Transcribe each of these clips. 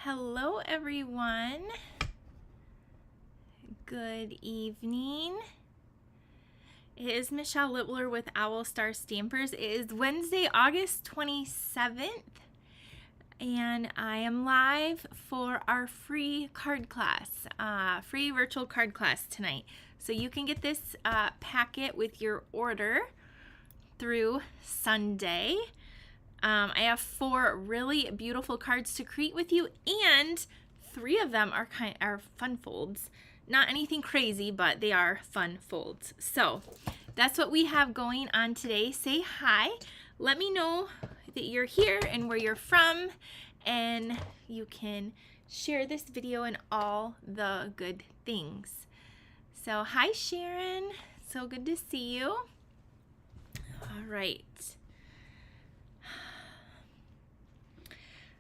Hello everyone. Good evening. It is Michelle Littler with Owl Star Stampers. It is Wednesday, August 27th, and I am live for our free card class, free virtual card class tonight. So you can get this packet with your order through Sunday. I have 4 really beautiful cards to create with you, and 3 of them are fun folds. Not anything crazy, but they are fun folds. So that's what we have going on today. Say hi. Let me know that you're here and where you're from, and you can share this video and all the good things. So hi Sharon, so good to see you. All right.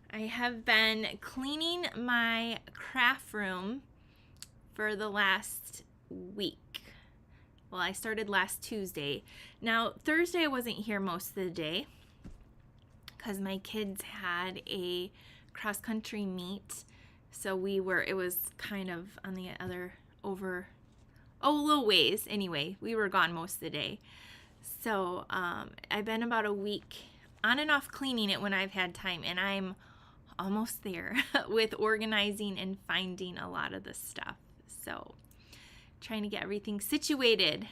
I have been cleaning my craft room for the last week. Well, I started last Tuesday. Now, Thursday I wasn't here most of the day because my kids had a cross-country meet. So it was kind of on the other a little ways. Anyway, we were gone most of the day. So I've been about a week on and off cleaning it when I've had time, and I'm almost there with organizing and finding a lot of the stuff. So trying to get everything situated.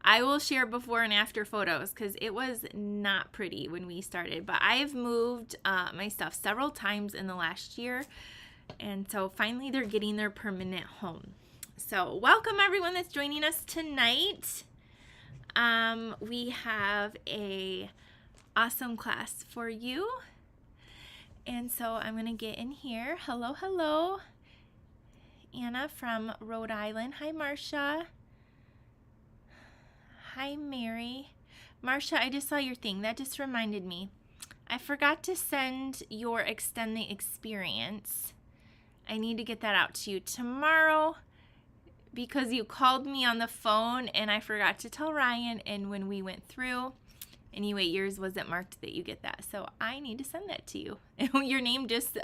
I will share before and after photos because it was not pretty when we started, but I've moved my stuff several times in the last year, and so finally they're getting their permanent home. So welcome everyone that's joining us tonight. We have a awesome class for you. And so I'm going to get in here. Hello, hello. Anna from Rhode Island. Hi, Marcia. Hi, Mary. Marcia, I just saw your thing. That just reminded me. I forgot to send your Extend the Experience. I need to get that out to you tomorrow because you called me on the phone and I forgot to tell Ryan, and when we went through, anyway, yours wasn't marked that you get that, so I need to send that to you. And your name just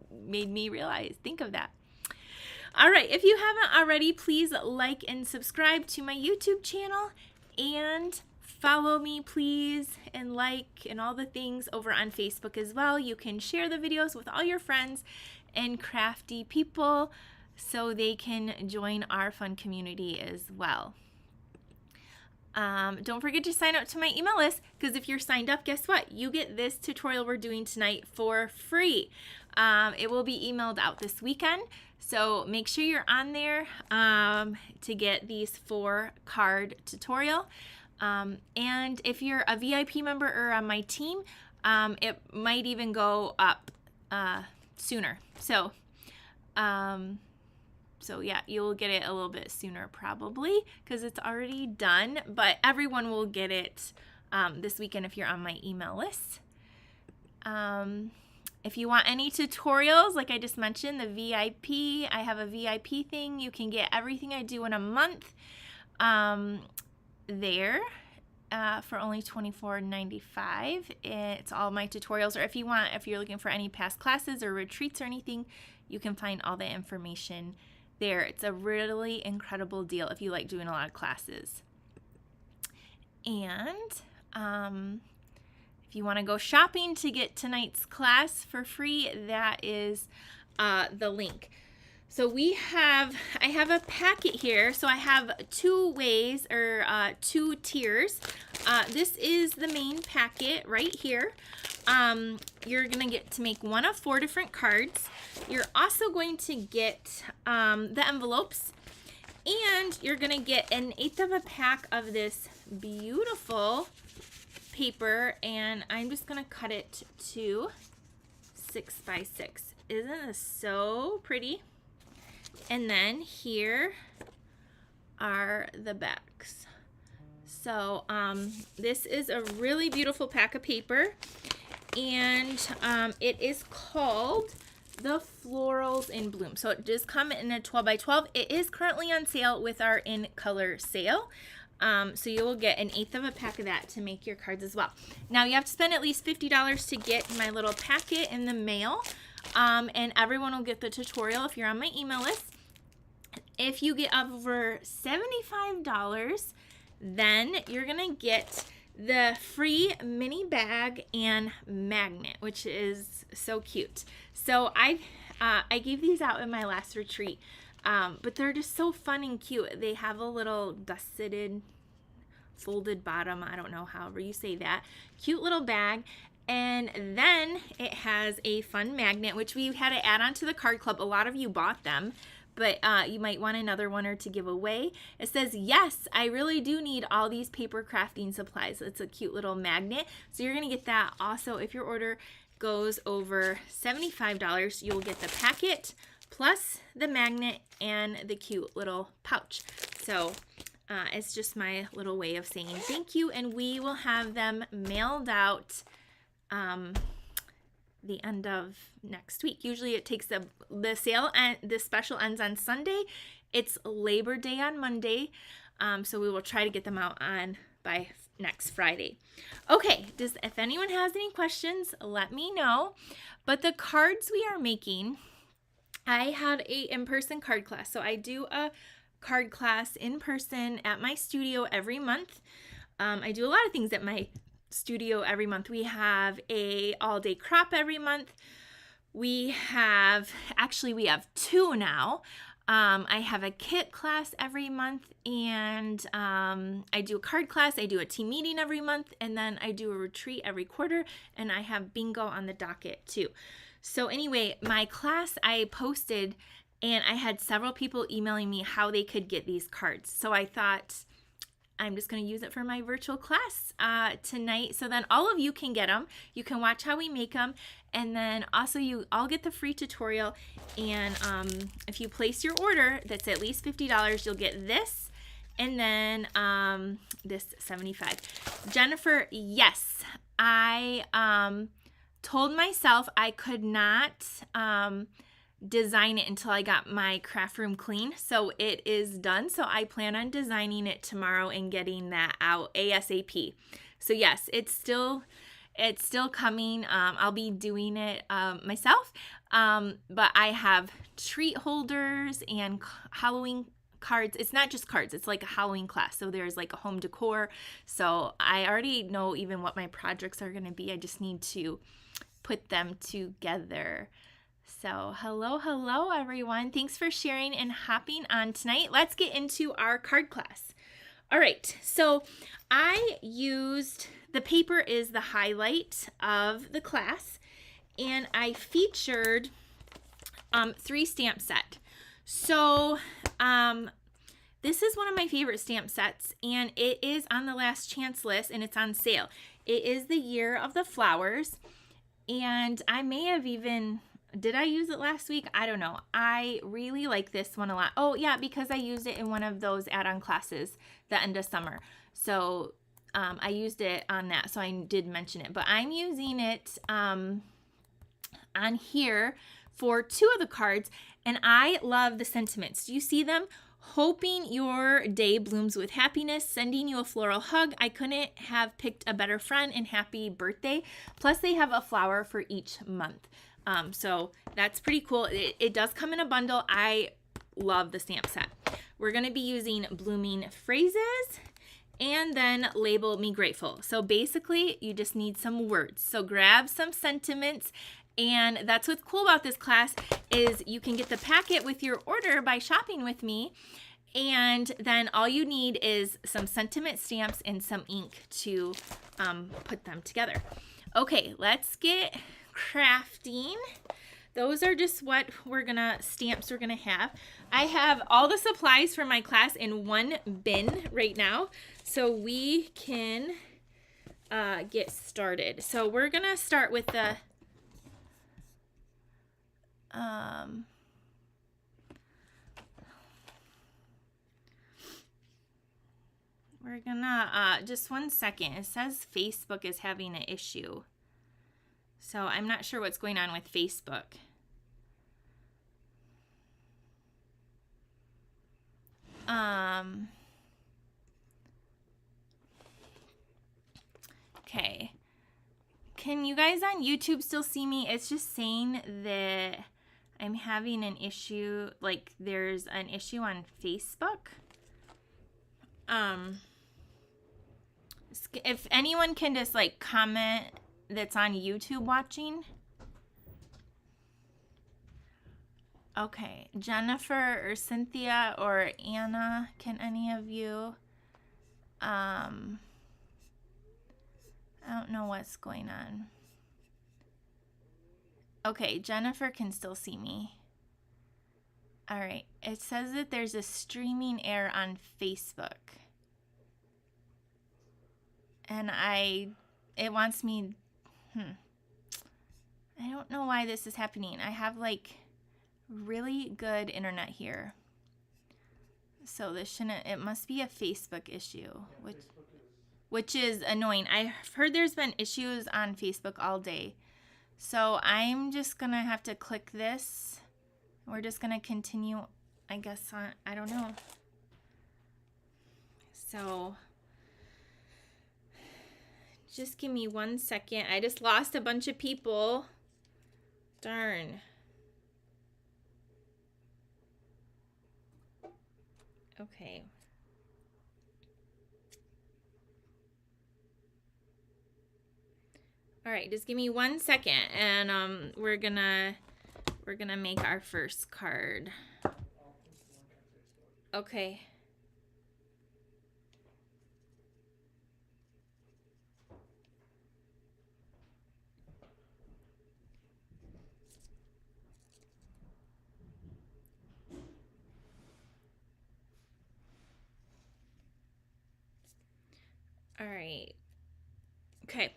made me think of that. All right, if you haven't already, please like and subscribe to my YouTube channel, and follow me, please, and like and all the things over on Facebook as well. You can share the videos with all your friends and crafty people so they can join our fun community as well. Don't forget to sign up to my email list, because if you're signed up, guess what? You get this tutorial we're doing tonight for free. It will be emailed out this weekend, so make sure you're on there to get these 4 card tutorial. And if you're a VIP member or on my team, it might even go up sooner. So yeah, you'll get it a little bit sooner probably because it's already done, but everyone will get it this weekend if you're on my email list. If you want any tutorials, like I just mentioned, the VIP, I have a VIP thing. You can get everything I do in a month there for only $24.95. It's all my tutorials, or if you're looking for any past classes or retreats or anything, you can find all the information there. It's a really incredible deal if you like doing a lot of classes. And if you want to go shopping to get tonight's class for free, that is the link. So I have a packet here. So I have 2 ways, or 2 tiers. This is the main packet right here. You're going to get to make one of 4 different cards. You're also going to get the envelopes, and you're going to get 1/8 of a pack of this beautiful paper, and I'm just going to cut it to 6 by 6. Isn't this so pretty? And then here are the backs. So this is a really beautiful pack of paper, and it is called the Florals in Bloom. So it does come in a 12 by 12. It is currently on sale with our in color sale. So you will get 1/8 of a pack of that to make your cards as well. Now you have to spend at least $50 to get my little packet in the mail. and everyone will get the tutorial if you're on my email list. If you get over $75, then you're gonna get the free mini bag and magnet, which is so cute. So I gave these out in my last retreat, but they're just so fun and cute. They have a little dusted, folded bottom, I don't know, however you say that. Cute little bag. And then it has a fun magnet, which we had to add on to the card club. A lot of you bought them, but you might want another one or to give away. It says, yes, I really do need all these paper crafting supplies. It's a cute little magnet. So you're going to get that. Also, if your order goes over $75, you'll get the packet plus the magnet and the cute little pouch. So it's just my little way of saying thank you, and we will have them mailed out the end of next week. Usually it takes the sale, and the special ends on Sunday. It's Labor Day on Monday, so we will try to get them out by next Friday. Okay, if anyone has any questions, let me know. But the cards we are making, I had a in-person card class. So I do a card class in person at my studio every month. I do a lot of things at my studio every month. We have a all-day crop every month. We have two now. I have a kit class every month, and I do a card class. I do a team meeting every month, and then I do a retreat every quarter, and I have bingo on the docket too. So anyway, my class I posted, and I had several people emailing me how they could get these cards. So I thought, I'm just going to use it for my virtual class tonight. So then all of you can get them. You can watch how we make them. And then also you all get the free tutorial. And if you place your order that's at least $50, you'll get this. And then this $75. Jennifer, yes, I told myself I could not design it until I got my craft room clean. So it is done. So I plan on designing it tomorrow and getting that out ASAP. So yes, it's still coming. I'll be doing it myself. But I have treat holders and Halloween cards. It's not just cards. It's like a Halloween class. So there's like a home decor. So I already know even what my projects are going to be. I just need to put them together. So hello everyone. Thanks for sharing and hopping on tonight. Let's get into our card class. All right, so I used, the paper is the highlight of the class, and I featured 3 stamp set. So this is one of my favorite stamp sets, and it is on the last chance list, and it's on sale. It is the Year of the Flowers, and I may have even, did I use it last week? I don't know. I really like this one a lot. Oh yeah, because I used it in one of those add-on classes the end of summer. So I used it on that, so I did mention it. But I'm using it on here for 2 of the cards, and I love the sentiments. Do you see them? Hoping your day blooms with happiness, sending you a floral hug. I couldn't have picked a better friend, and happy birthday. Plus they have a flower for each month. So that's pretty cool. It does come in a bundle. I love the stamp set. We're going to be using blooming phrases and then label me grateful. So basically you just need some words. So grab some sentiments, and that's what's cool about this class is you can get the packet with your order by shopping with me. And then all you need is some sentiment stamps and some ink to put them together. Okay, let's get crafting. Those are just what stamps we're gonna have. I have all the supplies for my class in one bin right now, so we can get started. So we're gonna start with the we're gonna just one second. It says Facebook is having an issue. So I'm not sure what's going on with Facebook. Okay. can you guys on YouTube still see me? It's just saying that I'm having an issue, like there's an issue on Facebook. If anyone can just like comment that's on YouTube watching. Okay, Jennifer or Cynthia or Anna, can any of you? I don't know what's going on. Okay, Jennifer can still see me. All right, it says that there's a streaming error on Facebook. And it wants me, I don't know why this is happening. I have like really good internet here. So this shouldn't, it must be a Facebook issue, which is annoying. I've heard there's been issues on Facebook all day. So I'm just gonna have to click this. We're just gonna continue, I guess, on, I don't know. So just give me 1 second. I just lost a bunch of people. Darn. Okay. All right, just give me 1 second, and we're gonna make our first card. Okay. All right. Okay.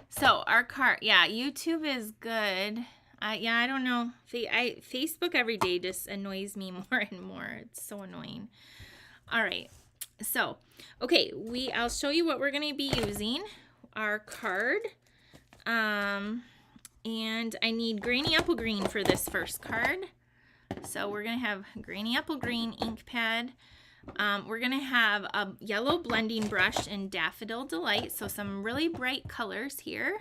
So our card, yeah, YouTube is good. Yeah, I don't know. Facebook every day just annoys me more and more. It's so annoying. All right. So, okay, I'll show you what we're going to be using. Our card. And I need Granny Apple Green for this first card. So we're going to have Granny Apple Green ink pad. We're going to have a yellow blending brush and Daffodil Delight. So some really bright colors here.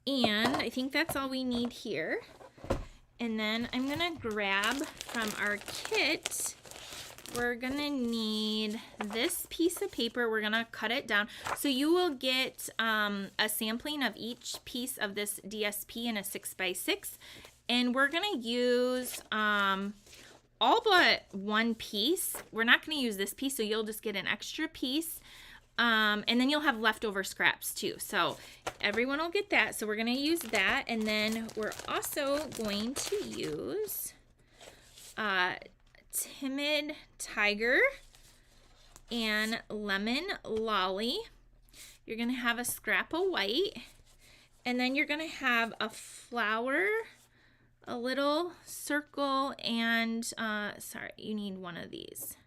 And I think that's all we need here. And then I'm going to grab from our kit, we're going to need this piece of paper. We're going to cut it down. So you will get a sampling of each piece of this DSP in a 6x6. And we're going to use all but one piece. We're not going to use this piece, so you'll just get an extra piece. And then you'll have leftover scraps too. So everyone will get that. So we're going to use that. And then we're also going to use Timid Tiger and Lemon Lolly. You're going to have a scrap of white. And then you're going to have a flower, a little circle, and sorry, you need one of these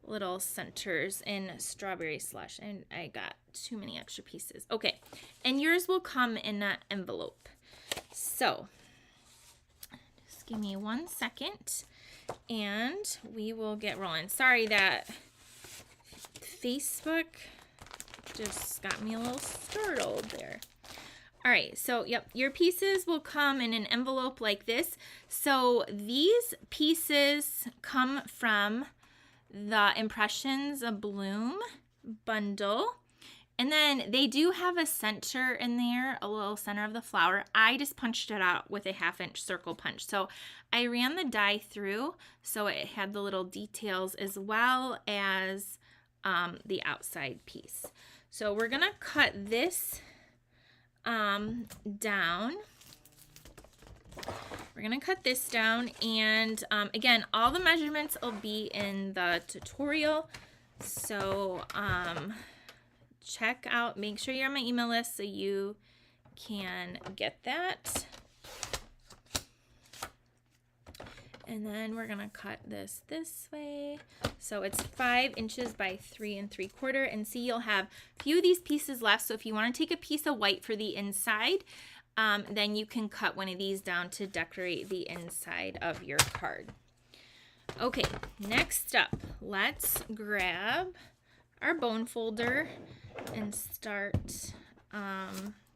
little centers in Strawberry Slush, and I got too many extra pieces. Okay, and yours will come in that envelope. So just give me 1 second and we will get rolling. Sorry that Facebook just got me a little startled there. All right, so yep, your pieces will come in an envelope like this. So these pieces come from the Impressions of Bloom bundle. And then they do have a center in there, a little center of the flower. I just punched it out with a 1/2-inch circle punch. So I ran the die through so it had the little details as well as the outside piece. So we're gonna cut this down. We're gonna cut this down, and again, all the measurements will be in the tutorial. So check out, make sure you're on my email list so you can get that. And then we're gonna cut this way. So it's 5 inches by 3 3/4. And see, you'll have a few of these pieces left. So if you want to take a piece of white for the inside, then you can cut one of these down to decorate the inside of your card. Okay, next up, let's grab our bone folder and start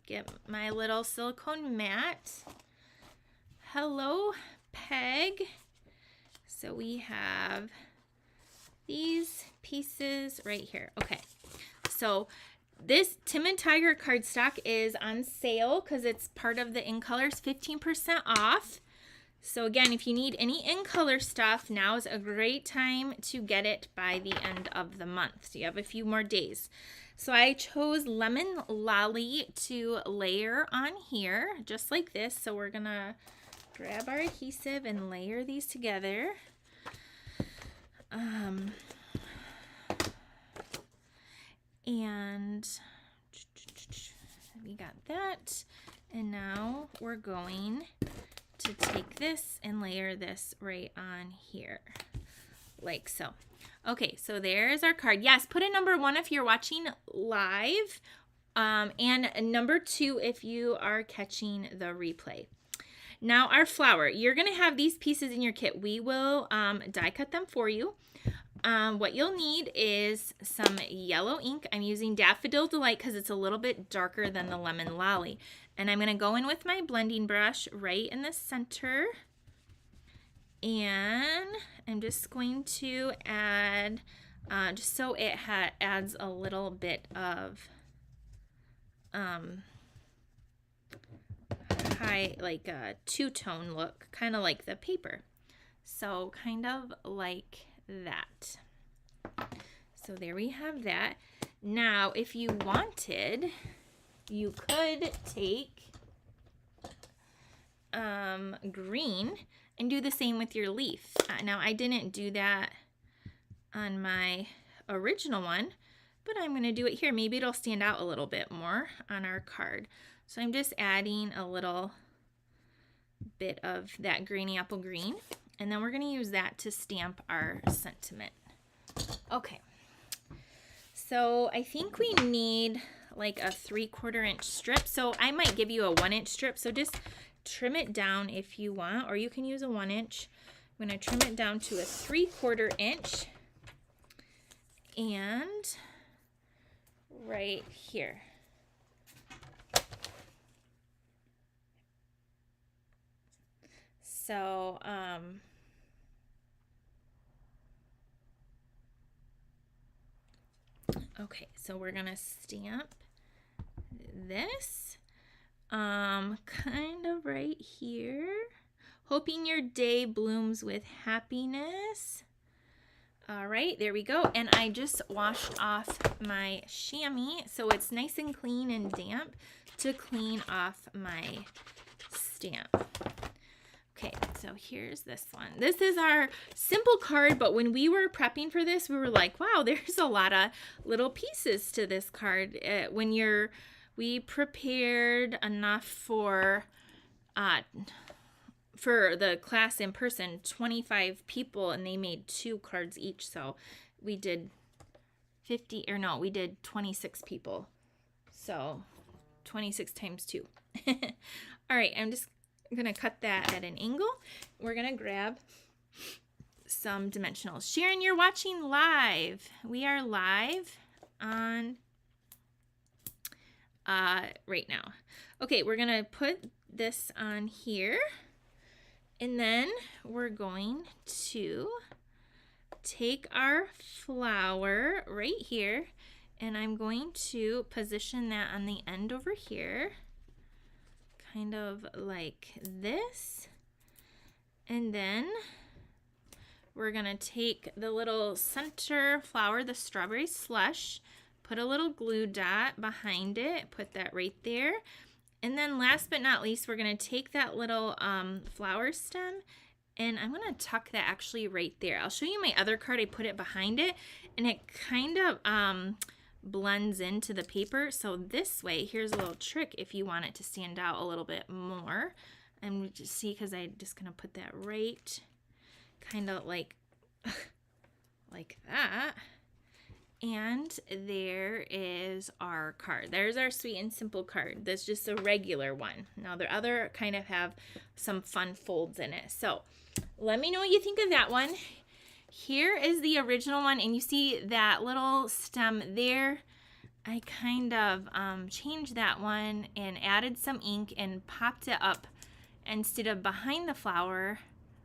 get my little silicone mat. Hello, Peg. So we have these pieces right here. Okay, so this Tim and Tiger cardstock is on sale because it's part of the In Colors 15% off. So again, if you need any In Color stuff, now is a great time to get it by the end of the month. So you have a few more days. So I chose Lemon Lolly to layer on here, just like this. So we're gonna grab our adhesive and layer these together. And we got that. And now we're going to take this and layer this right on here, like so. Okay, so there's our card. Yes, put a number 1 if you're watching live, and number 2 if you are catching the replay. Now our flower, you're gonna have these pieces in your kit. We will die cut them for you. What you'll need is some yellow ink. I'm using Daffodil Delight because it's a little bit darker than the Lemon Lolly. And I'm going to go in with my blending brush right in the center. And I'm just going to add, just so it adds a little bit of high, like a two-tone look, kind of like the paper. So kind of like that. So there we have that. Now, if you wanted, you could take green and do the same with your leaf. Now, I didn't do that on my original one, but I'm going to do it here. Maybe it'll stand out a little bit more on our card. So I'm just adding a little bit of that greeny apple green, and then we're going to use that to stamp our sentiment. Okay, so I think we need like a 3/4 inch strip. So I might give you a 1 inch strip. So just trim it down if you want, or you can use a 1 inch. I'm going to trim it down to a 3/4 inch. And right here. So, okay, so we're gonna stamp this, kind of right here. Hoping your day blooms with happiness. All right, there we go. And I just washed off my chamois, so it's nice and clean and damp to clean off my stamp. Okay, so here's this one. This is our simple card, but when we were prepping for this, we were like, wow, there's a lot of little pieces to this card. We prepared enough for the class in person, 25 people, and they made 2 cards each. So we did 26 people. So 26 times 2. All right, I'm gonna cut that at an angle. We're gonna grab some dimensionals. Sharon, you're watching live. We are live on right now. Okay, we're gonna put this on here, and then we're going to take our flower right here, and I'm going to position that on the end over here, kind of like this. And then we're gonna take the little center flower, the strawberry slush, put a little glue dot behind it, put that right there. And then last but not least, we're gonna take that little flower stem, and I'm gonna tuck that actually right there. I'll show you my other card. I put it behind it, and it kind of blends into the paper. So this way, here's a little trick if you want it to stand out a little bit more. And just see, because I'm just gonna put that right kind of like like that. And there is our card. There's our sweet and simple card. That's just a regular one. Now the other kind of have some fun folds in it. So let me know what you think of that one. Here is the original one, and you see that little stem there. I kind of changed that one and added some ink and popped it up instead of behind the flower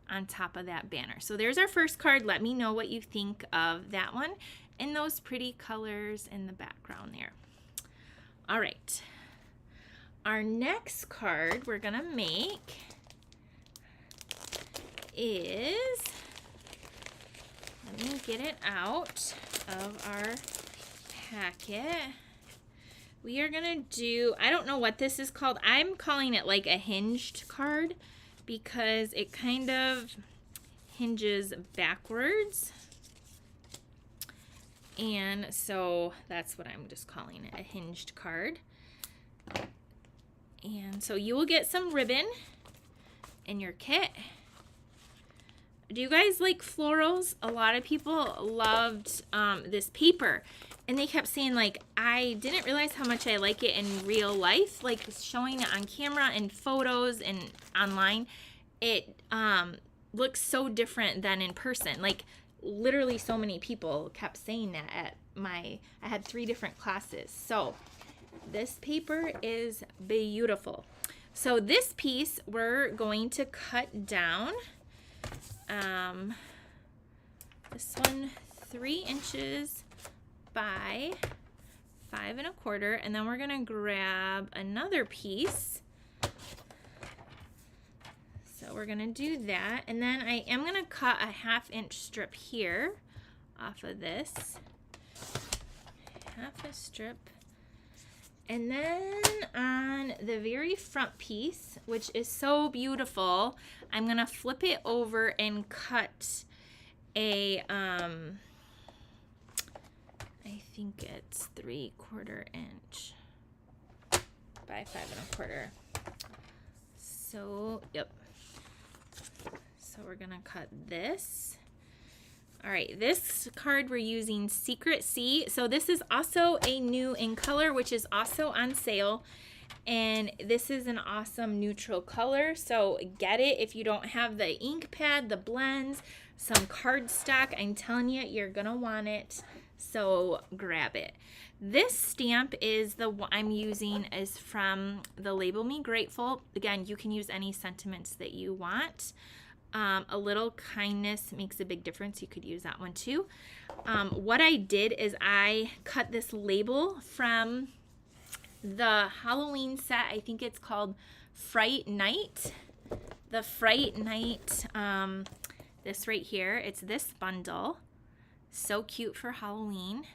on top of that banner. So there's our first card. Let me know what you think of that one and those pretty colors in the background there. All right. Our next card we're gonna make is, let me get it out of our packet. We are gonna do, I don't know what this is called. I'm calling it like a hinged card because it kind of hinges backwards. And so that's what I'm just calling it, a hinged card. And so you will get some ribbon in your kit. Do you guys like florals? A lot of people loved this paper, and they kept saying, like, I didn't realize how much I like it in real life, like showing it on camera and photos and online. It looks so different than in person. Like, literally so many people kept saying that at I had 3 different classes. So this paper is beautiful. So this piece we're going to cut down. This one 3 inches by 5 1/4, and then we're gonna grab another piece. So we're gonna do that, and then I am gonna cut a 1/2 inch strip here off of this. 1/2 strip. And then on the very front piece, which is so beautiful, I'm gonna flip it over and cut a, I think it's 3/4 inch by 5 1/4. So, yep. So we're gonna cut this. All right, this card we're using Secret Sea. So this is also a new in color, which is also on sale. And this is an awesome neutral color. So get it if you don't have the ink pad, the blends, some cardstock. I'm telling you, you're gonna want it. So grab it. This stamp is the one I'm using is from the Label Me Grateful. Again, you can use any sentiments that you want. A little kindness makes a big difference. You could use that one too. What I did is I cut this label from the Halloween set. I think it's called Fright Night. The Fright Night, this right here, it's this bundle. So cute for Halloween.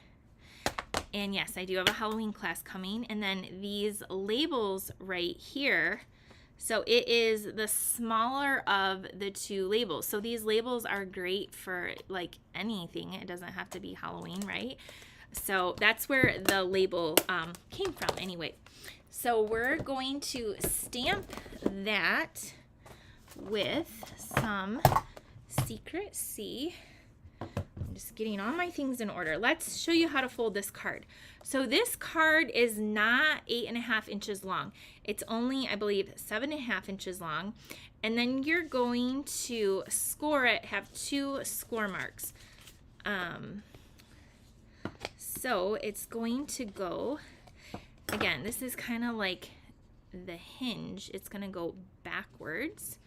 And yes, I do have a Halloween class coming. And then these labels right here. So it is the smaller of the 2 labels. So these labels are great for like anything. It doesn't have to be Halloween, right? So that's where the label came from anyway. So we're going to stamp that with some Secret Sea. I'm just getting all my things in order. Let's show you how to fold this card. So this card is not 8 1/2 inches long. It's only, I believe, 7 1/2 inches long. And then you're going to score it, have 2 score marks. So it's going to go, again, this is kind of like the hinge. It's going to go backwards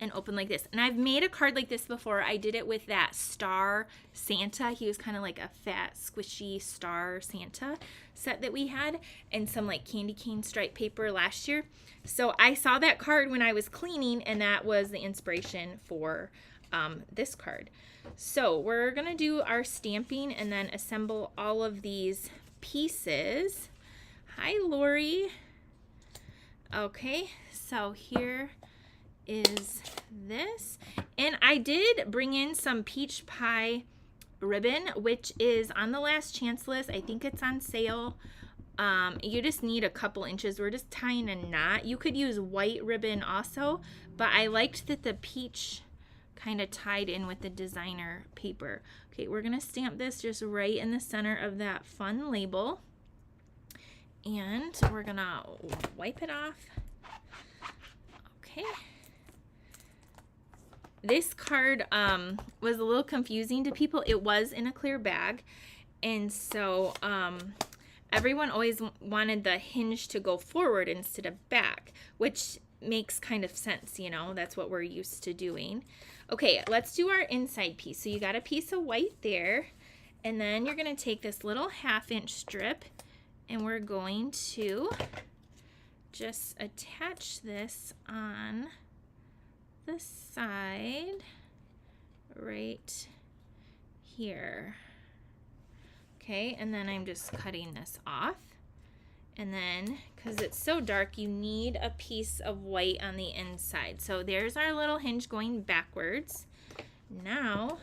and open like this. And I've made a card like this before. I did it with that star Santa. He was kind of like a fat, squishy star Santa set that we had, and some like candy cane stripe paper last year. So I saw that card when I was cleaning, and that was the inspiration for this card. So we're gonna do our stamping and then assemble all of these pieces. Hi, Lori. Okay, so here is this, and I did bring in some peach pie ribbon, which is on the last chance list. I think it's on sale. You just need a couple inches. We're just tying a knot. You could use white ribbon also, but I liked that the peach kind of tied in with the designer paper. Okay, we're gonna stamp this just right in the center of that fun label, and we're gonna wipe it off. Okay. This card was a little confusing to people. It was in a clear bag, and so everyone always wanted the hinge to go forward instead of back, which makes kind of sense, you know, that's what we're used to doing. Okay, let's do our inside piece. So you got a piece of white there, and then you're gonna take this little 1/2-inch strip and we're going to just attach this on the side right here. Okay, and then I'm just cutting this off. And then, because it's so dark, you need a piece of white on the inside. So there's our little hinge going backwards. Now,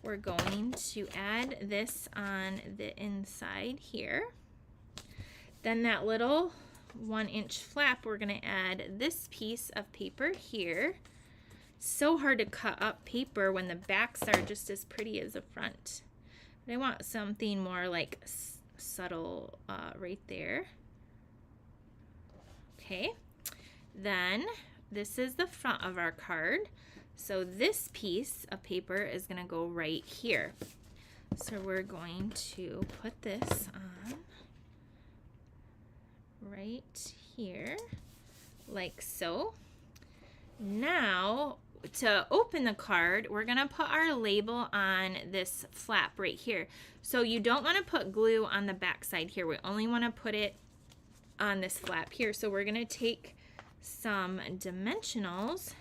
we're going to add this on the inside here. Then that little 1-inch flap, we're going to add this piece of paper here. So hard to cut up paper when the backs are just as pretty as the front. But I want something more like subtle right there. Okay, then this is the front of our card. So this piece of paper is going to go right here. So we're going to put this on right here, like so. Now, to open the card, we're going to put our label on this flap right here. So you don't want to put glue on the back side here. We only want to put it on this flap here. So we're going to take some dimensionals,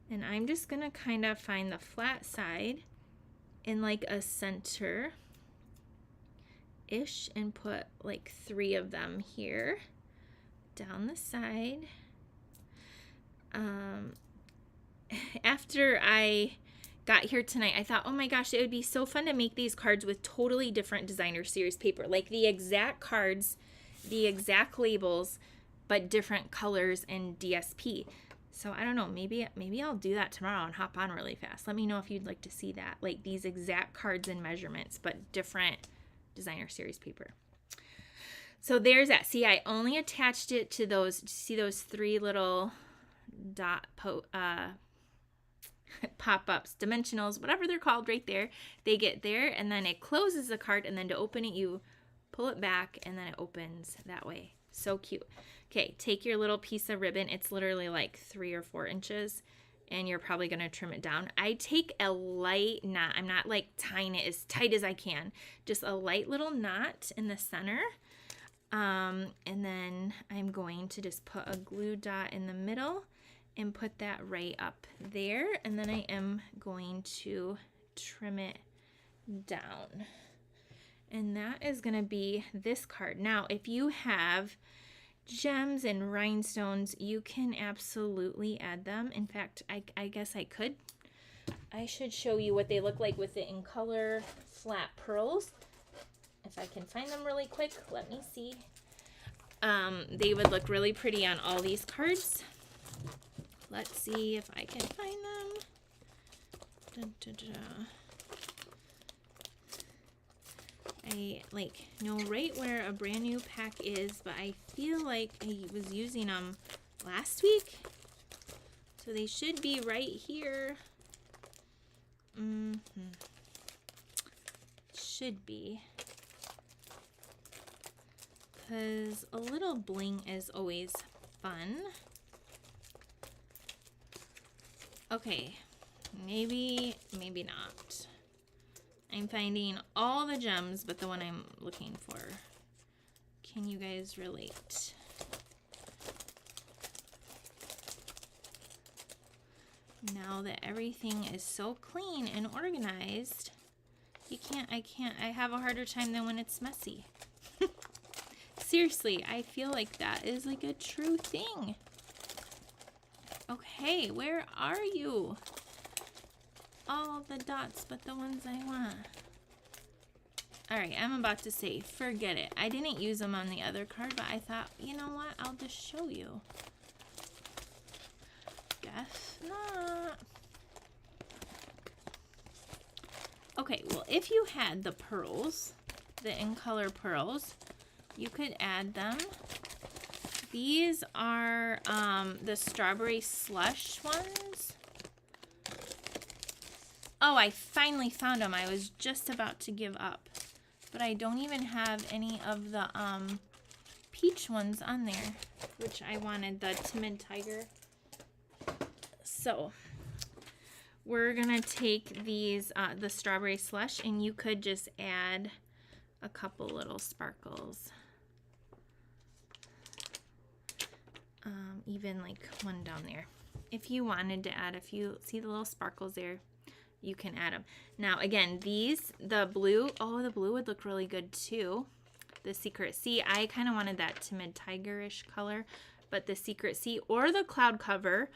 and I'm just going to kind of find the flat side in like a center-ish and put like 3 of them here down the side. After I got here tonight, I thought, oh my gosh, it would be so fun to make these cards with totally different designer series paper, like the exact cards, the exact labels, but different colors and DSP. So I don't know, maybe I'll do that tomorrow and hop on really fast. Let me know if you'd like to see that, like these exact cards and measurements, but different designer series paper. So there's that. See, I only attached it to those, see those 3 little dot pop-ups, dimensionals, whatever they're called right there. They get there, and then it closes the card, and then to open it, you pull it back, and then it opens that way. So cute. Okay, take your little piece of ribbon. It's literally like 3 or 4 inches, and you're probably going to trim it down. I take a light knot. I'm not like tying it as tight as I can. Just a light little knot in the center. And then I'm going to just put a glue dot in the middle and put that right up there, and then I am going to trim it down, and that is going to be this card. Now if you have gems and rhinestones, you can absolutely add them. In fact, I guess I should show you what they look like with the In Color flat pearls. If I can find them really quick, let me see. They would look really pretty on all these cards. Let's see if I can find them. Dun, dun, dun. I know right where a brand new pack is, but I feel like I was using them last week. So they should be right here. Should be. Because a little bling is always fun. Okay, maybe not. I'm finding all the gems but the one I'm looking for. Can you guys relate? Now that everything is so clean and organized, I have a harder time than when it's messy. Seriously, I feel like that is like a true thing. Okay, where are you? All the dots but the ones I want. Alright, I'm about to say, forget it. I didn't use them on the other card, but I thought, you know what? I'll just show you. Guess not. Okay, well, if you had the pearls, the In Color pearls, you could add them. These are the strawberry slush ones. Oh, I finally found them. I was just about to give up. but I don't even have any of the peach ones on there, which I wanted, the Timid Tiger. So we're gonna take these, the strawberry slush, and you could just add a couple little sparkles. Even like one down there. If you wanted to add a few, see the little sparkles there, you can add them. Now again, these, the blue, oh, the blue would look really good too. The Secret Sea, I kind of wanted that Timid Tiger-ish color, but the Secret Sea or the cloud cover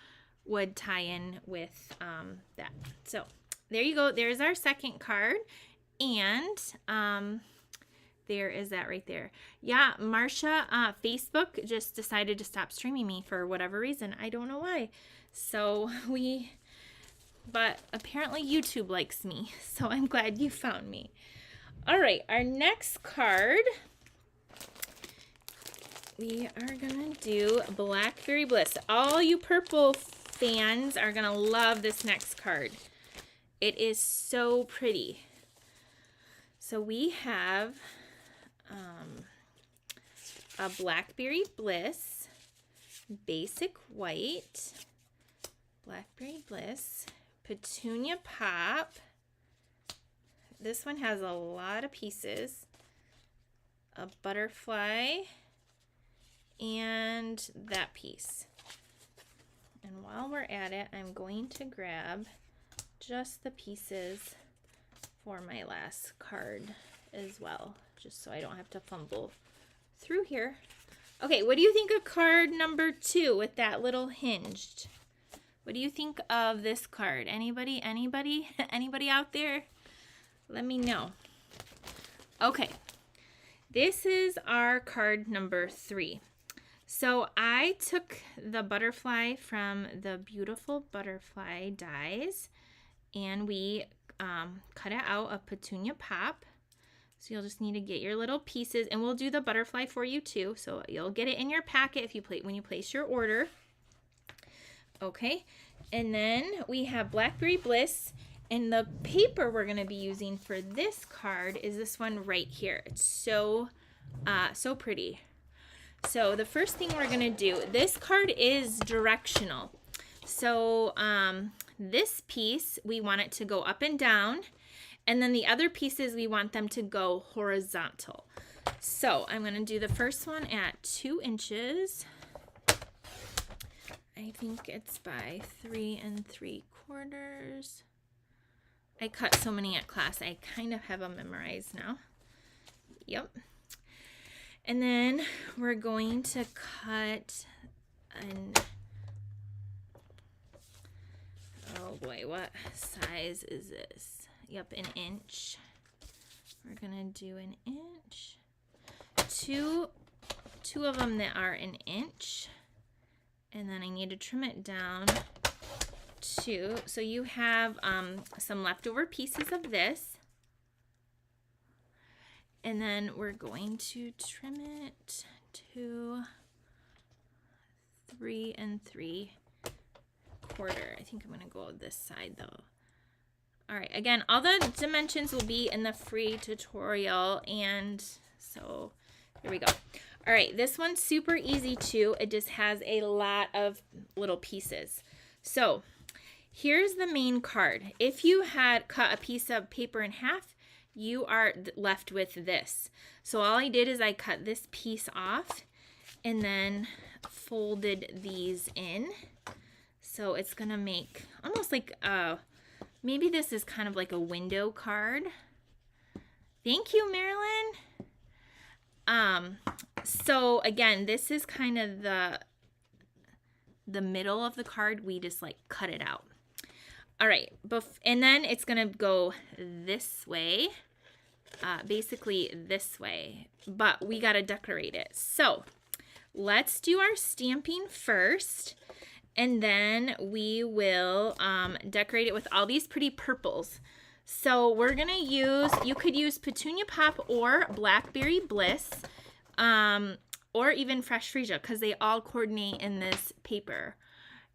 would tie in with that. So there you go. There's our second card. And there is that right there. Yeah, Marsha, Facebook just decided to stop streaming me for whatever reason. I don't know why. So but apparently YouTube likes me. So I'm glad you found me. All right, our next card, we are gonna do Blackberry Bliss. All you purple fans are gonna love this next card. It is so pretty. So we have a Blackberry Bliss, basic white, Blackberry Bliss, Petunia Pop. This one has a lot of pieces, a butterfly, and that piece. And while we're at it, I'm going to grab just the pieces for my last card as well, just so I don't have to fumble through here. Okay, what do you think of card number 2 with that little hinged? What do you think of this card? Anybody out there? Let me know. Okay, this is our card number 3. So I took the butterfly from the Beautiful Butterfly dies, and we cut it out of Petunia Pop. So you'll just need to get your little pieces, and we'll do the butterfly for you too. So you'll get it in your packet if you when you place your order. Okay, and then we have Blackberry Bliss, and the paper we're going to be using for this card is this one right here. It's so pretty. So the first thing we're going to do, this card is directional. So this piece, we want it to go up and down, and then the other pieces, we want them to go horizontal. So I'm going to do the first one at 2 inches. I think it's by 3 3/4. I cut so many at class, I kind of have them memorized now. Yep. And then we're going to cut an, oh boy, what size is this? Yep, an inch. We're gonna do an inch. Two of them that are an inch. And then I need to trim it down to, so you have some leftover pieces of this. And then we're going to trim it to 3 3/4. I think I'm gonna go this side though. All right, again, all the dimensions will be in the free tutorial, and so here we go. All right, this one's super easy too. It just has a lot of little pieces. So here's the main card. If you had cut a piece of paper in half, you are left with this. So all I did is I cut this piece off and then folded these in. So it's gonna make almost like maybe this is kind of like a window card. Thank you, Marilyn. So again, this is kind of the middle of the card. We just like cut it out. All right, and then it's gonna go this way, basically this way, but we gotta decorate it. So let's do our stamping first, and then we will decorate it with all these pretty purples. So we're gonna use, you could use Petunia Pop or Blackberry Bliss, or even Fresh Freesia, because they all coordinate in this paper.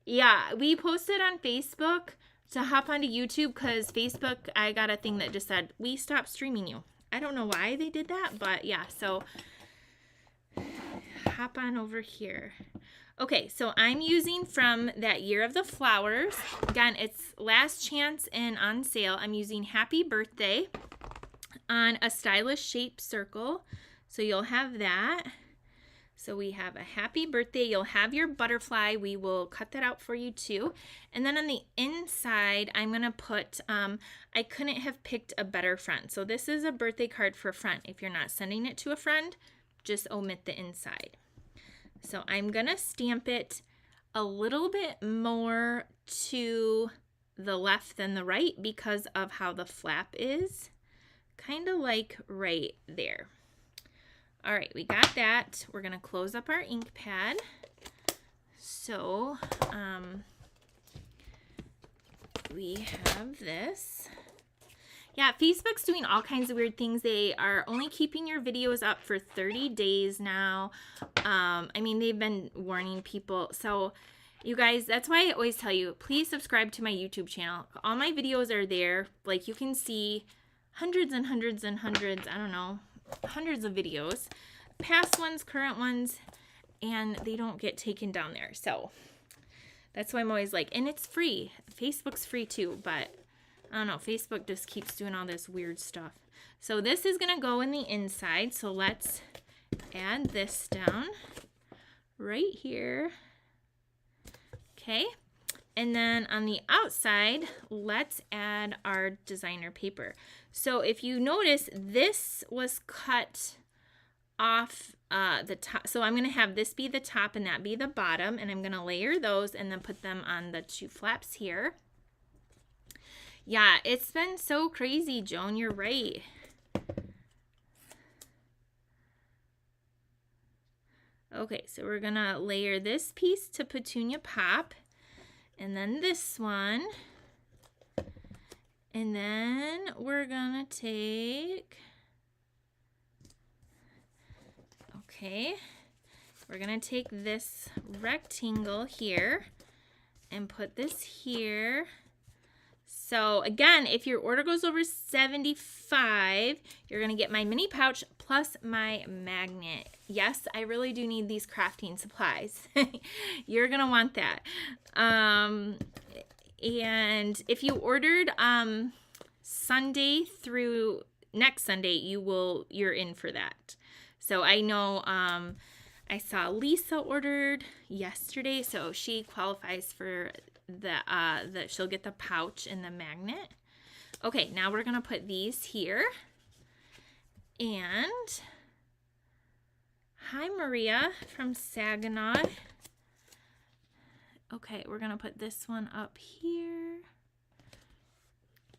Yeah, we posted on Facebook to hop onto YouTube, because Facebook, I got a thing that just said, we stopped streaming you. I don't know why they did that, but yeah, so hop on over here. Okay, so I'm using from that Year of the Flowers. Again, it's last chance and on sale. I'm using Happy Birthday on a stylish shape circle. So you'll have that. So we have a happy birthday. You'll have your butterfly. We will cut that out for you too. And then on the inside, I'm going to put, I couldn't have picked a better friend. So this is a birthday card for a friend. If you're not sending it to a friend, just omit the inside. So I'm going to stamp it a little bit more to the left than the right because of how the flap is. Kind of like right there. All right, we got that. We're going to close up our ink pad. So we have this. Yeah, Facebook's doing all kinds of weird things. They are only keeping your videos up for 30 days now. I mean, they've been warning people. So you guys, that's why I always tell you, please subscribe to my YouTube channel. All my videos are there. Like you can see hundreds and hundreds and hundreds, I don't know, hundreds of videos, past ones, current ones, and they don't get taken down there. So that's why I'm always like, and it's free. Facebook's free too, but I don't know, Facebook just keeps doing all this weird stuff. So this is going to go in the inside. So let's add this down right here. Okay. And then on the outside, let's add our designer paper. So if you notice, this was cut off the top. So I'm going to have this be the top and that be the bottom. And I'm going to layer those and then put them on the two flaps here. Yeah, it's been so crazy, Joan. You're right. Okay, so we're going to layer this piece to Petunia Pop. And then this one. And then we're going to take... Okay, we're going to take this rectangle here and put this here. So again, if your order goes over 75, you're going to get my mini pouch plus my magnet. Yes, I really do need these crafting supplies. You're going to want that. And if you ordered Sunday through next Sunday, you're in for that. So I know I saw Lisa ordered yesterday, so she qualifies for the she'll get the pouch and the magnet. Okay, now we're gonna put these here. And hi Maria from Saginaw. Okay, we're gonna put this one up here.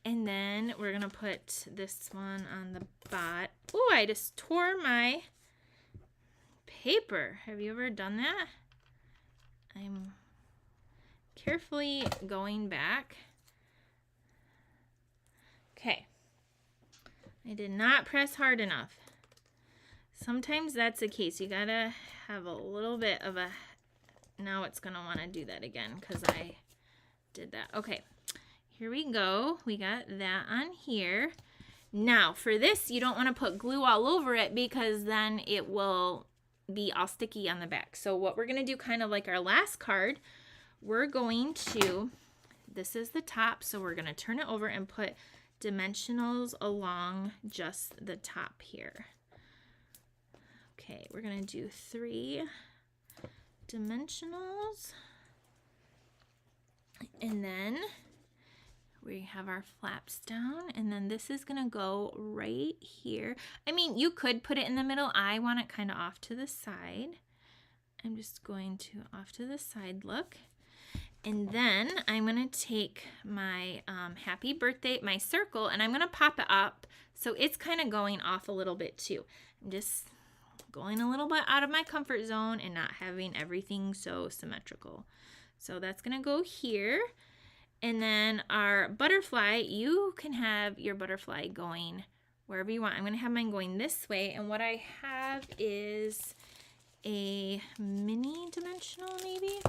And then we're gonna put this one on the bottom. Oh, I just tore my paper. Have you ever done that? I'm carefully going back. Okay. I did not press hard enough. Sometimes that's the case. You gotta have a little bit of a... Now it's gonna want to do that again because I did that. Okay. Here we go. We got that on here. Now, for this, you don't want to put glue all over it because then it will be all sticky on the back. So what we're going to do, kind of like our last card, we're going to, this is the top, so we're going to turn it over and put dimensionals along just the top here. Okay, we're going to do 3 dimensionals. And then we have our flaps down, and then this is gonna go right here. I mean, you could put it in the middle. I want it kind of off to the side. I'm just going to off to the side look. And then I'm gonna take my happy birthday, my circle, and I'm gonna pop it up so it's kind of going off a little bit too. I'm just going a little bit out of my comfort zone and not having everything so symmetrical. So that's gonna go here. And then our butterfly, you can have your butterfly going wherever you want. I'm going to have mine going this way. And what I have is a mini dimensional maybe.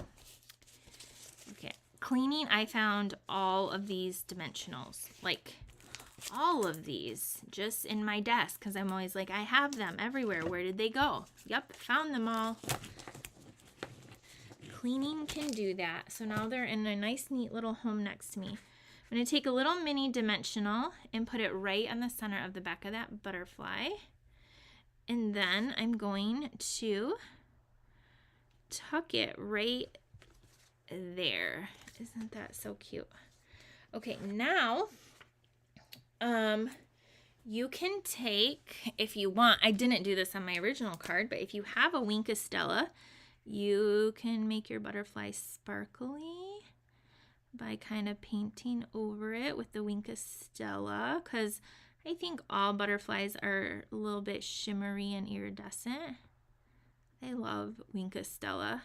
Okay. Cleaning, I found all of these dimensionals. Like all of these just in my desk because I'm always like, I have them everywhere. Where did they go? Yep, found them all. Cleaning can do that. So now they're in a nice, neat little home next to me. I'm going to take a little mini dimensional and put it right on the center of the back of that butterfly. And then I'm going to tuck it right there. Isn't that so cute? Okay, now you can take, if you want, I didn't do this on my original card, but if you have a Wink of Stella, you can make your butterfly sparkly by kind of painting over it with the Wink of Stella, because I think all butterflies are a little bit shimmery and iridescent. I love Wink of Stella.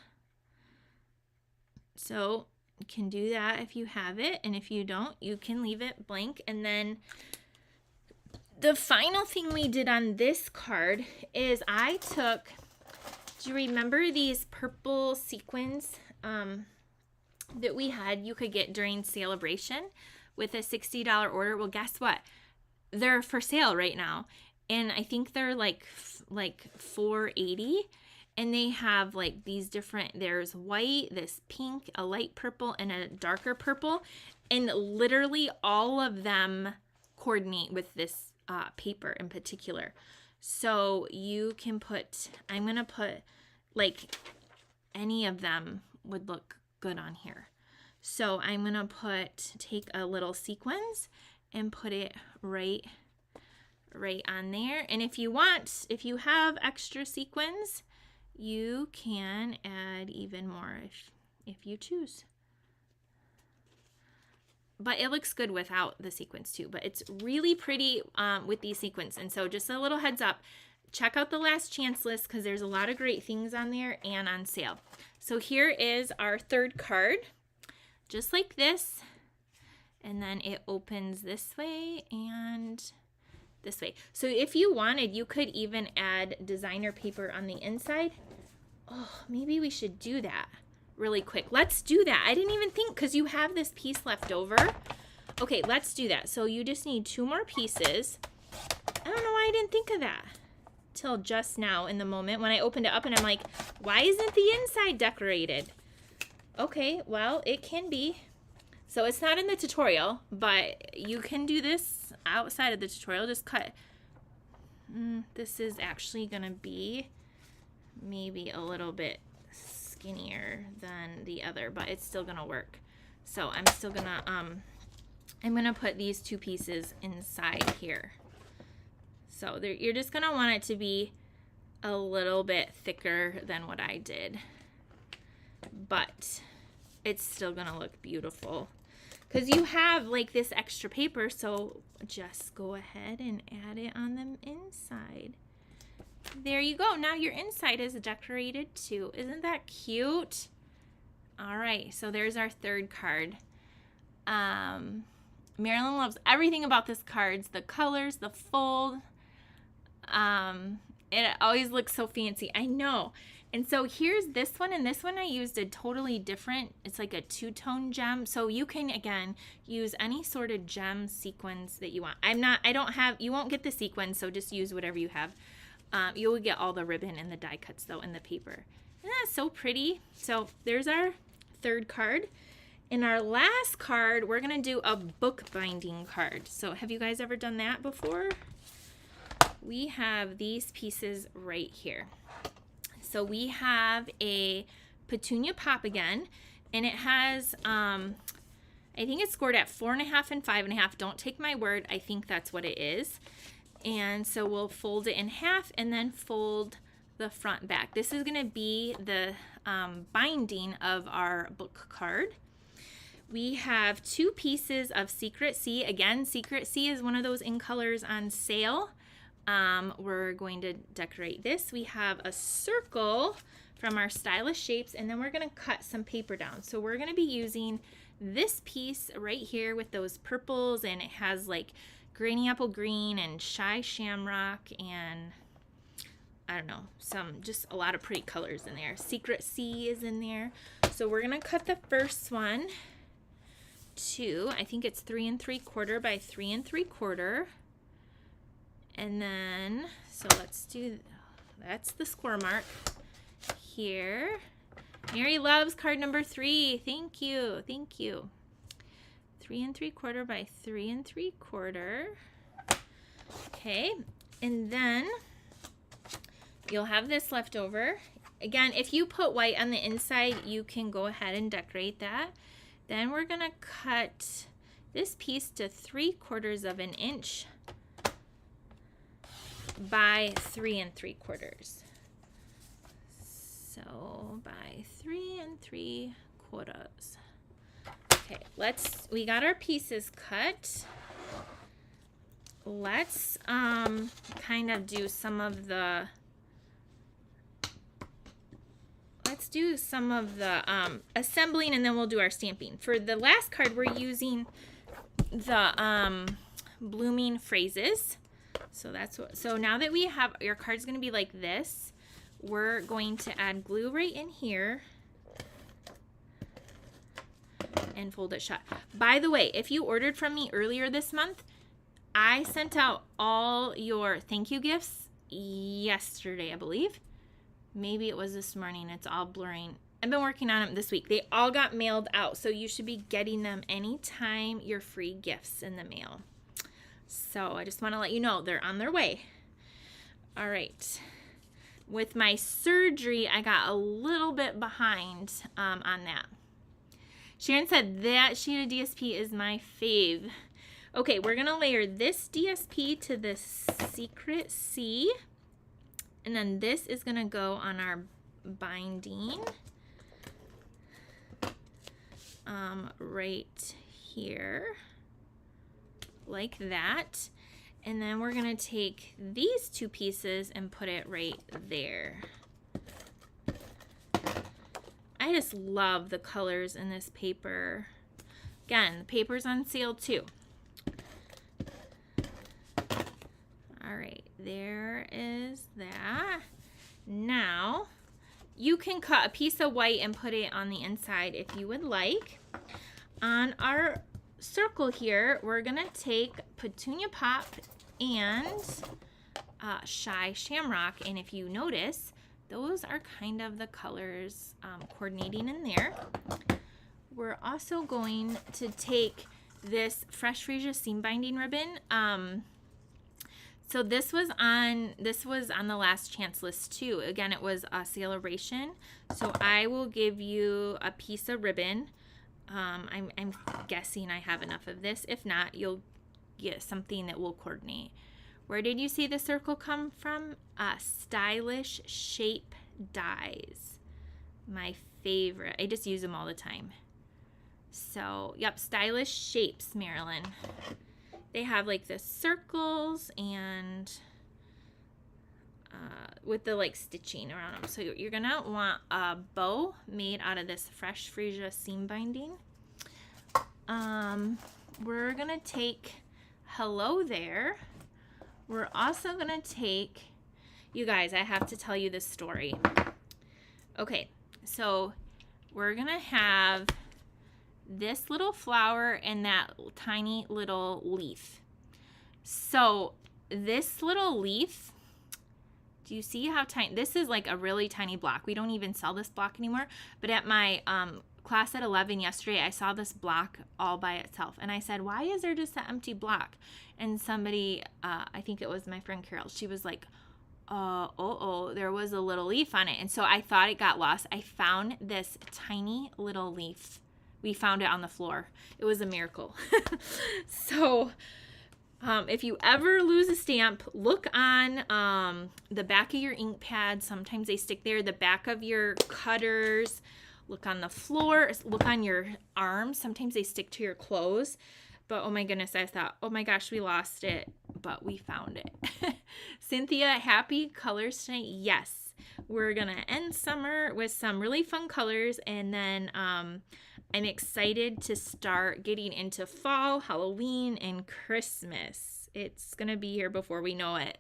So you can do that if you have it, and if you don't, you can leave it blank. And then the final thing we did on this card is I took, do you remember these purple sequins that we had you could get during Celebration with a $60 order? Well, guess what? They're for sale right now. And I think they're like $4.80. And they have like these different, there's white, this pink, a light purple, and a darker purple. And literally all of them coordinate with this paper in particular. So you can put, I'm going to put like any of them would look good on here. So I'm going to take a little sequins and put it right on there. And if you want, if you have extra sequins, you can add even more if you choose. But it looks good without the sequins too. But it's really pretty with these sequins. And so just a little heads up, check out the last chance list because there's a lot of great things on there and on sale. So here is our third card, just like this. And then it opens this way and this way. So if you wanted, you could even add designer paper on the inside. Oh, maybe we should do that really quick. Let's do that. I didn't even think, because you have this piece left over. Okay, let's do that. So you just need 2 more pieces. I don't know why I didn't think of that till just now in the moment when I opened it up and I'm like, why isn't the inside decorated? Okay, well, it can be. So it's not in the tutorial, but you can do this outside of the tutorial. Just cut. This is actually going to be maybe a little bit skinnier than the other, but it's still going to work. So I'm still going to, I'm going to put these 2 pieces inside here. So you're just going to want it to be a little bit thicker than what I did, but it's still going to look beautiful because you have like this extra paper. So just go ahead and add it on the inside. There you go. Now your inside is decorated too. Isn't that cute? All right, so there's our third card. Marilyn loves everything about this card. The colors, the fold. It always looks so fancy. I know. And so here's this one, and this one I used a totally different, it's like a 2-tone gem. So you can, again, use any sort of gem sequins that you want. You won't get the sequins, so just use whatever you have. You will get all the ribbon and the die cuts though in the paper. Isn't that so pretty? So there's our third card. In our last card, we're gonna do a bookbinding card. So have you guys ever done that before? We have these pieces right here. So we have a Petunia Pop again, and it has, I think it's scored at 4.5 and 5.5. Don't take my word. I think that's what it is. And so we'll fold it in half and then fold the front back. This is going to be the binding of our book card. We have 2 pieces of Secret Sea. Again, Secret Sea is one of those in colors on sale. We're going to decorate this. We have a circle from our Stylish Shapes, and then we're going to cut some paper down. So we're going to be using this piece right here with those purples, and it has like Granny Apple Green and Shy Shamrock and I don't know, just a lot of pretty colors in there. Secret Sea is in there. So we're going to cut the first one 2. I think it's 3 3/4 by 3 3/4. And then, so let's do, that's the score mark here. Mary loves card number 3. Thank you. Thank you. 3 3/4 by 3 3/4. Okay. And then you'll have this left over. Again, if you put white on the inside, you can go ahead and decorate that. Then we're going to cut this piece to 3/4 of an inch by 3 3/4. So by 3 3/4. Okay, we got our pieces cut. Let's kind of do some of the, assembling, and then we'll do our stamping. For the last card, we're using the blooming phrases. So that's what, so now that we have, your card's going to be like this, we're going to add glue right in here and fold it shut. By the way, if you ordered from me earlier this month, I sent out all your thank you gifts yesterday, I believe. Maybe it was this morning. It's all blurring. I've been working on them this week. They all got mailed out, so you should be getting them anytime your free gifts in the mail. So I just want to let you know they're on their way. All right. With my surgery, I got a little bit behind on that. Sharon said that sheet of DSP is my fave. Okay, we're going to layer this DSP to this secret C. And then this is going to go on our binding right here, like that. And then we're going to take these 2 pieces and put it right there. I just love the colors in this paper. Again, the paper's on sale too. All right, there is that. Now, you can cut a piece of white and put it on the inside if you would like. On our circle here, we're gonna take Petunia Pop and Shy Shamrock, and if you notice, those are kind of the colors coordinating in there. We're also going to take this Fresh Freesia seam binding ribbon. So this was on the last chance list too. Again, it was a celebration. So I will give you a piece of ribbon. I'm guessing I have enough of this. If not, you'll get something that will coordinate. Where did you see the circle come from? Stylish Shape Dies. My favorite. I just use them all the time. So, yep, Stylish Shapes, Marilyn. They have like the circles and with the like stitching around them. So you're gonna want a bow made out of this Fresh Freesia seam binding. We're gonna take Hello There. We're also gonna take, you guys, I have to tell you this story. Okay, so we're gonna have this little flower and that tiny little leaf. So this little leaf, do you see how tiny, this is like a really tiny block. We don't even sell this block anymore, but at my class at 11 yesterday, I saw this block all by itself. And I said, why is there just an empty block? And somebody, I think it was my friend Carol, she was like, there was a little leaf on it. And so I thought it got lost. I found this tiny little leaf. We found it on the floor. It was a miracle. So if you ever lose a stamp, look on the back of your ink pad. Sometimes they stick there. The back of your cutters. Look on the floor. Look on your arms. Sometimes they stick to your clothes. But oh my goodness, I thought, oh my gosh, we lost it. But we found it. Cynthia, happy colors tonight? Yes. We're going to end summer with some really fun colors. And then I'm excited to start getting into fall, Halloween, and Christmas. It's going to be here before we know it.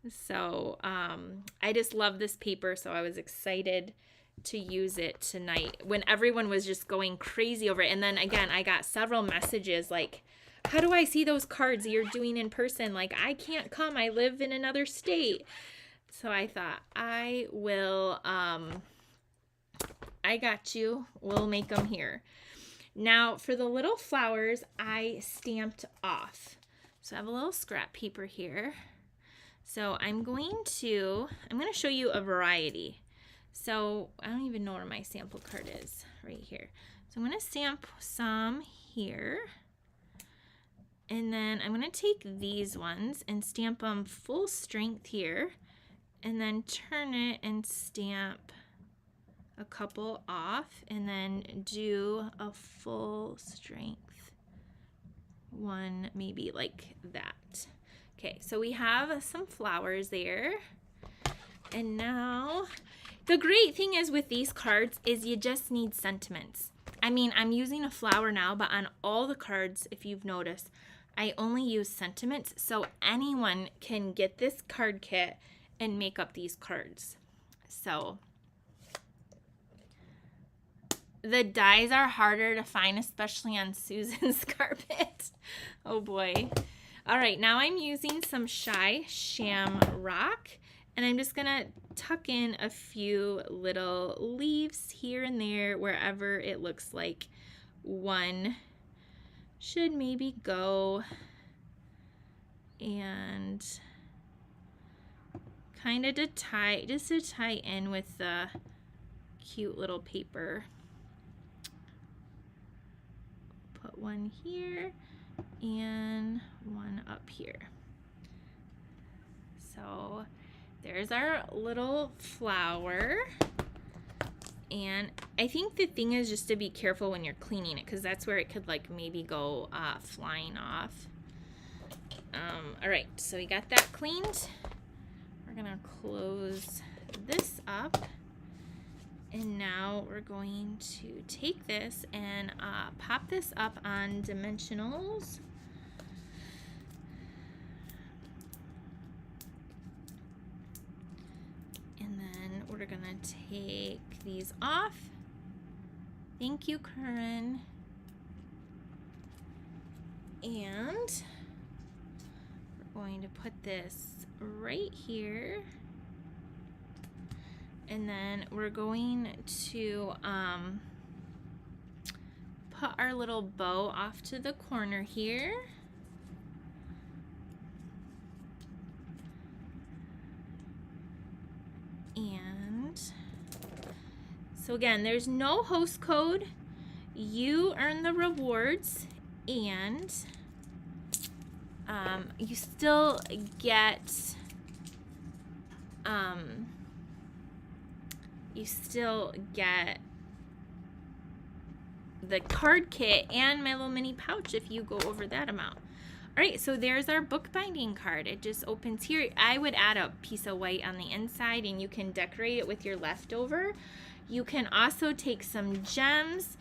So I just love this paper, so I was excited to use it tonight when everyone was just going crazy over it. And then again, I got several messages like, how do I see those cards you're doing in person? Like, I can't come. I live in another state. So I thought, I will, I got you. We'll make them here. Now, for the little flowers, I stamped off. So I have a little scrap paper here. So I'm going to show you a variety. So I don't even know where my sample card is, right here. So I'm going to stamp some here. And then I'm going to take these ones and stamp them full strength here. And then turn it and stamp a couple off. And then do a full strength one, maybe like that. Okay, so we have some flowers there. And now, the great thing is with these cards is you just need sentiments. I mean, I'm using a flower now, but on all the cards, if you've noticed, I only use sentiments. So anyone can get this card kit and make up these cards. So the dies are harder to find, especially on Susan's carpet. Oh boy. All right, now I'm using some Shy Shamrock, and I'm just gonna tuck in a few little leaves here and there wherever it looks like one should maybe go, and kind of to tie in with the cute little paper. Put one here and one up here. So there's our little flower. And I think the thing is just to be careful when you're cleaning it, because that's where it could like maybe go flying off. All right, so we got that cleaned. We're gonna close this up. And now we're going to take this and pop this up on dimensionals. And then we're gonna take these off. Thank you, Curran. And we're going to put this right here. And then we're going to put our little bow off to the corner here. And so again, there's no host code. You earn the rewards, and you still get the card kit and my little mini pouch if you go over that amount. All right, so there's our bookbinding card. It just opens here. I would add a piece of white on the inside, and you can decorate it with your leftover. You can also take some gems.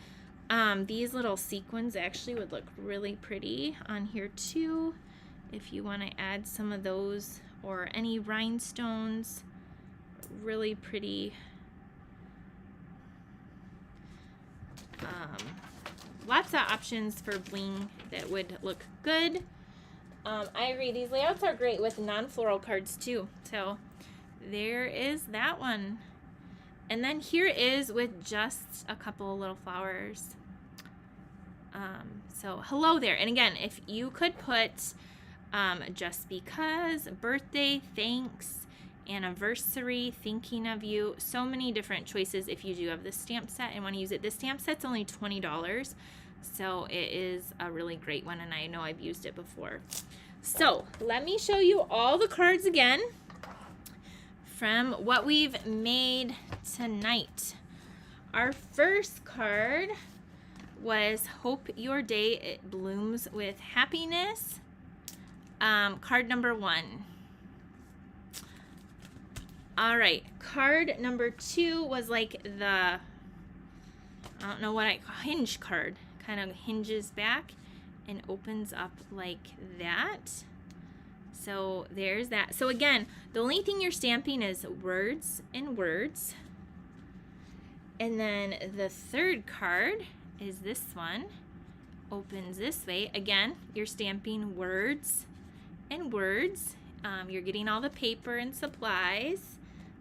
These little sequins actually would look really pretty on here too, if you want to add some of those, or any rhinestones. Really pretty. Lots of options for bling that would look good. I agree, these layouts are great with non-floral cards too. So there is that one. And then here is with just a couple of little flowers. So hello there. And again, if you could put just because, birthday, thanks, anniversary, thinking of you, so many different choices if you do have this stamp set and want to use it. This stamp set's only $20, so it is a really great one, and I know I've used it before. So let me show you all the cards again from what we've made tonight. Our first card was Hope Your Day It Blooms with Happiness. Card number 1. All right, card number 2 was like the, I don't know what I call, hinge card. Kind of hinges back and opens up like that. So there's that. So again, the only thing you're stamping is words and words. And then the third card is this one. Opens this way. Again, you're stamping words and words. You're getting all the paper and supplies.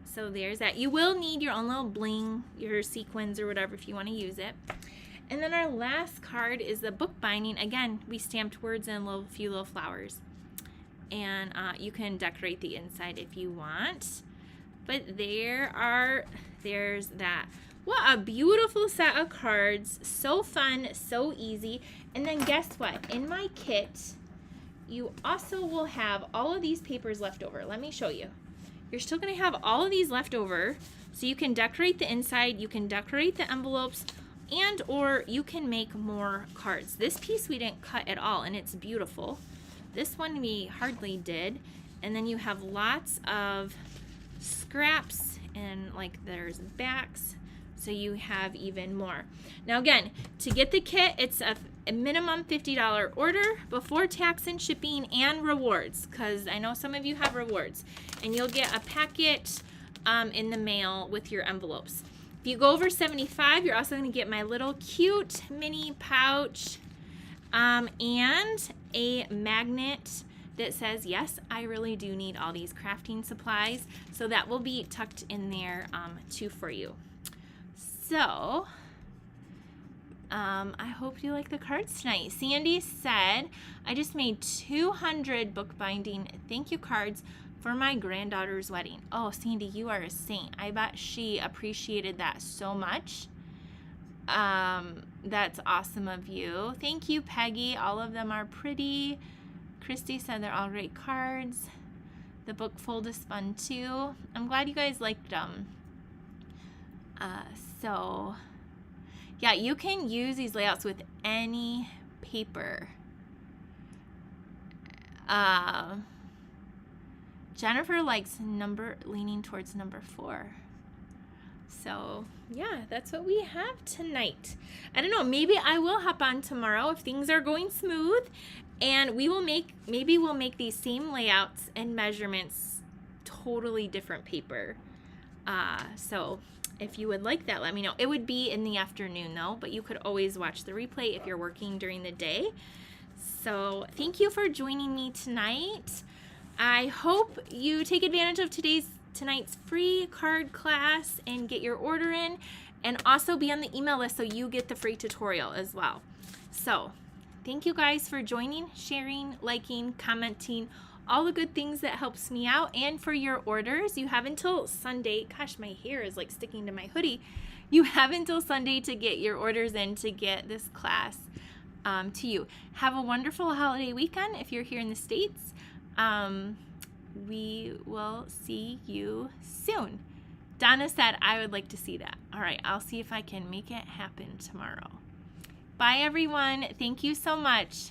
So there's that. You will need your own little bling, your sequins or whatever if you want to use it. And then our last card is the book binding. Again, we stamped words and a few little flowers. And you can decorate the inside if you want. But there's that. What a beautiful set of cards. So fun, so easy. And then guess what? In my kit, you also will have all of these papers left over. Let me show you. You're still going to have all of these left over, so you can decorate the inside, you can decorate the envelopes, and or you can make more cards. This piece we didn't cut at all, and it's beautiful. This one we hardly did. And then you have lots of scraps, and like there's backs, so you have even more. Now again, to get the kit, it's a minimum $50 order before tax and shipping and rewards, because I know some of you have rewards, and you'll get a packet in the mail with your envelopes. If you go over $75, you're also going to get my little cute mini pouch and a magnet that says, yes, I really do need all these crafting supplies. So that will be tucked in there too for you. So I hope you like the cards tonight. Sandy said, I just made 200 bookbinding thank you cards for my granddaughter's wedding. Oh, Sandy, you are a saint. I bet she appreciated that so much. That's awesome of you. Thank you, Peggy. All of them are pretty. Christy said they're all great cards. The book fold is fun too. I'm glad you guys liked them. So yeah, you can use these layouts with any paper. Jennifer likes leaning towards number 4. So yeah, that's what we have tonight. I don't know, maybe I will hop on tomorrow if things are going smooth, and maybe we'll make these same layouts and measurements, totally different paper. So if you would like that, let me know. It would be in the afternoon though, but you could always watch the replay if you're working during the day. So thank you for joining me tonight. I hope you take advantage of tonight's free card class and get your order in, and also be on the email list so you get the free tutorial as well. So thank you guys for joining, sharing, liking, commenting, all the good things that helps me out. And for your orders, you have until Sunday. Gosh, my hair is like sticking to my hoodie. You have until Sunday to get your orders in to get this class to you. Have a wonderful holiday weekend if you're here in the States. We will see you soon. Donna said, I would like to see that. All right, I'll see if I can make it happen tomorrow. Bye, everyone. Thank you so much.